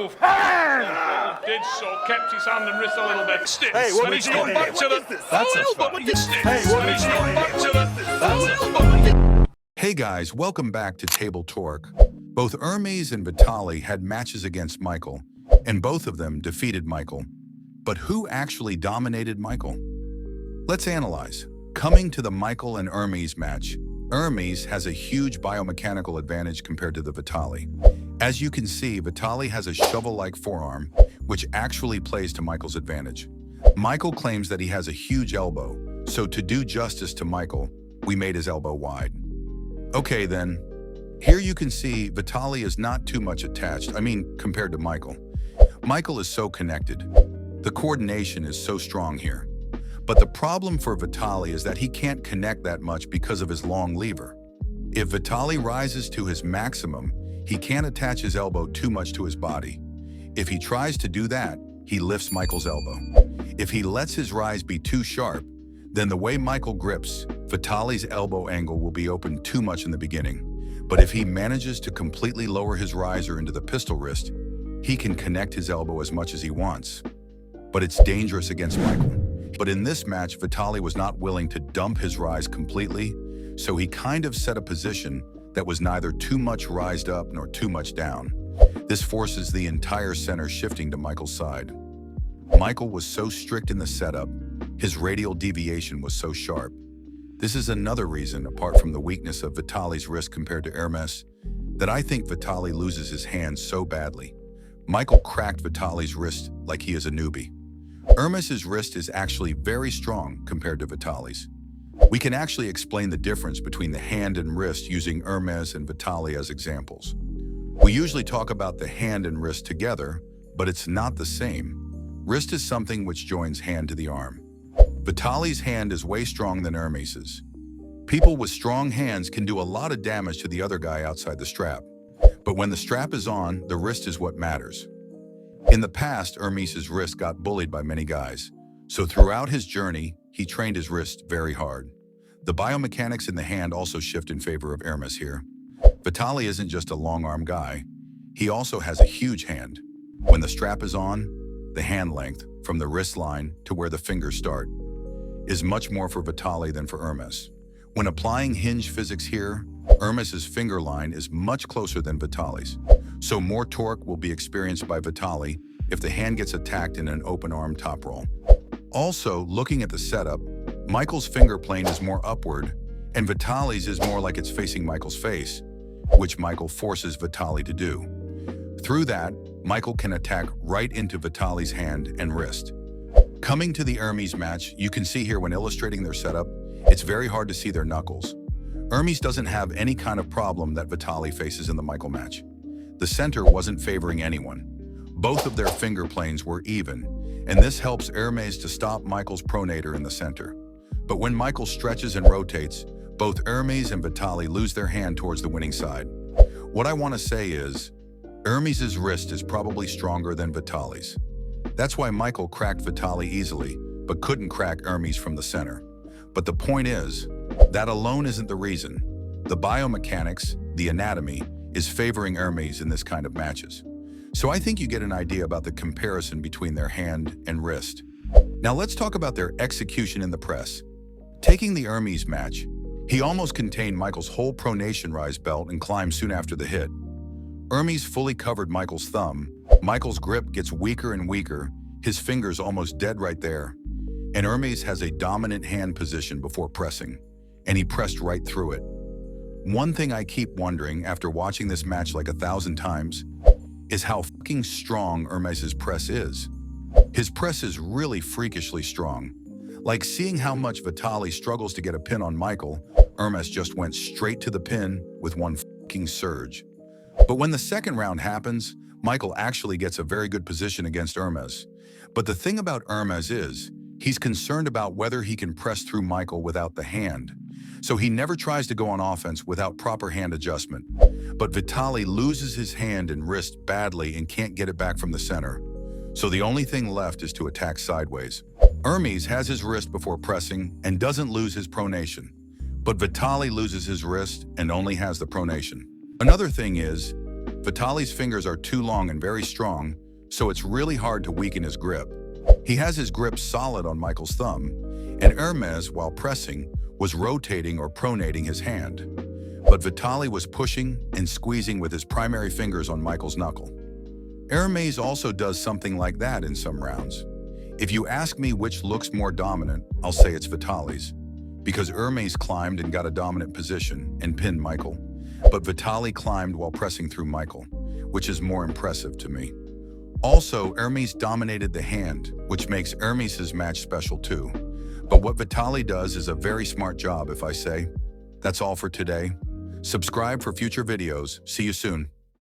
move. Did so, kept his hand and wrist a little bit stiff. Hey, what and are he's you gone doing? back to the That's a elbow foul. against it. Hey, what And are he's you gone doing? back to the That's a elbow against. Hey guys, welcome back to Table Torque. Both Ermes and Vitaly had matches against Michael, and both of them defeated Michael. But who actually dominated Michael? Let's analyze. Coming to the Michael and Ermes match, Ermes has a huge biomechanical advantage compared to the Vitaly. As you can see, Vitaly has a shovel-like forearm, which actually plays to Michael's advantage. Michael claims that he has a huge elbow, so to do justice to Michael, we made his elbow wide. Okay then, here you can see Vitaly is not too much attached, compared to Michael. Michael is so connected. The coordination is so strong here. But the problem for Vitaly is that he can't connect that much because of his long lever. If Vitaly rises to his maximum, he can't attach his elbow too much to his body. If he tries to do that, he lifts Michael's elbow. If he lets his rise be too sharp, then the way Michael grips, Vitaly's elbow angle will be open too much in the beginning. But if he manages to completely lower his riser into the pistol wrist, he can connect his elbow as much as he wants. But it's dangerous against Michael. But in this match, Vitaly was not willing to dump his rise completely, so he kind of set a position that was neither too much rised up nor too much down. This forces the entire center shifting to Michael's side. Michael was so strict in the setup, his radial deviation was so sharp. This is another reason, apart from the weakness of Vitaly's wrist compared to Ermes, that I think Vitaly loses his hand so badly. Michael cracked Vitaly's wrist like he is a newbie. Ermes's wrist is actually very strong compared to Vitaly's. We can actually explain the difference between the hand and wrist using Ermes and Vitaly as examples. We usually talk about the hand and wrist together, but it's not the same. Wrist is something which joins hand to the arm. Vitaly's hand is way stronger than Ermes's. People with strong hands can do a lot of damage to the other guy outside the strap. But when the strap is on, the wrist is what matters. In the past, Ermes's wrist got bullied by many guys. So throughout his journey, he trained his wrist very hard. The biomechanics in the hand also shift in favor of Ermes here. Vitaly isn't just a long-arm guy. He also has a huge hand. When the strap is on, the hand length, from the wrist line to where the fingers start, is much more for Vitaly than for Ermes. When applying hinge physics here, Ermes's finger line is much closer than Vitaly's, so more torque will be experienced by Vitaly if the hand gets attacked in an open arm top roll. Also, looking at the setup, Michael's finger plane is more upward, and Vitaly's is more like it's facing Michael's face, which Michael forces Vitaly to do. Through that, Michael can attack right into Vitaly's hand and wrist. Coming to the Ermes match, you can see here when illustrating their setup, it's very hard to see their knuckles. Ermes doesn't have any kind of problem that Vitaly faces in the Michael match. The center wasn't favoring anyone. Both of their finger planes were even, and this helps Ermes to stop Michael's pronator in the center. But when Michael stretches and rotates, both Ermes and Vitaly lose their hand towards the winning side. What I want to say is, Ermes's wrist is probably stronger than Vitaly's. That's why Michael cracked Vitaly easily, but couldn't crack Ermes from the center. But the point is, that alone isn't the reason. The biomechanics, the anatomy, is favoring Ermes in this kind of matches. So I think you get an idea about the comparison between their hand and wrist. Now let's talk about their execution in the press. Taking the Ermes match, he almost contained Michael's whole pronation rise belt and climbed soon after the hit. Ermes fully covered Michael's thumb. Michael's grip gets weaker and weaker, his fingers almost dead right there. And Ermes has a dominant hand position before pressing, and he pressed right through it. One thing I keep wondering after watching this match like 1,000 times is how fucking strong Ermes's press is. His press is really freakishly strong. Like seeing how much Vitaly struggles to get a pin on Michael, Ermes just went straight to the pin with one fucking surge. But when the second round happens, Michael actually gets a very good position against Ermes. But the thing about Ermes is, he's concerned about whether he can press through Michael without the hand. So he never tries to go on offense without proper hand adjustment. But Vitaly loses his hand and wrist badly and can't get it back from the center. So the only thing left is to attack sideways. Ermes has his wrist before pressing and doesn't lose his pronation. But Vitaly loses his wrist and only has the pronation. Another thing is, Vitaly's fingers are too long and very strong, so it's really hard to weaken his grip. He has his grip solid on Michael's thumb, and Ermes, while pressing, was rotating or pronating his hand. But Vitaly was pushing and squeezing with his primary fingers on Michael's knuckle. Ermes also does something like that in some rounds. If you ask me which looks more dominant, I'll say it's Vitaly's, because Ermes climbed and got a dominant position and pinned Michael, but Vitaly climbed while pressing through Michael, which is more impressive to me. Also, Ermes dominated the hand, which makes Ermes' match special too. But what Vitaly does is a very smart job, if I say. That's all for today. Subscribe for future videos. See you soon.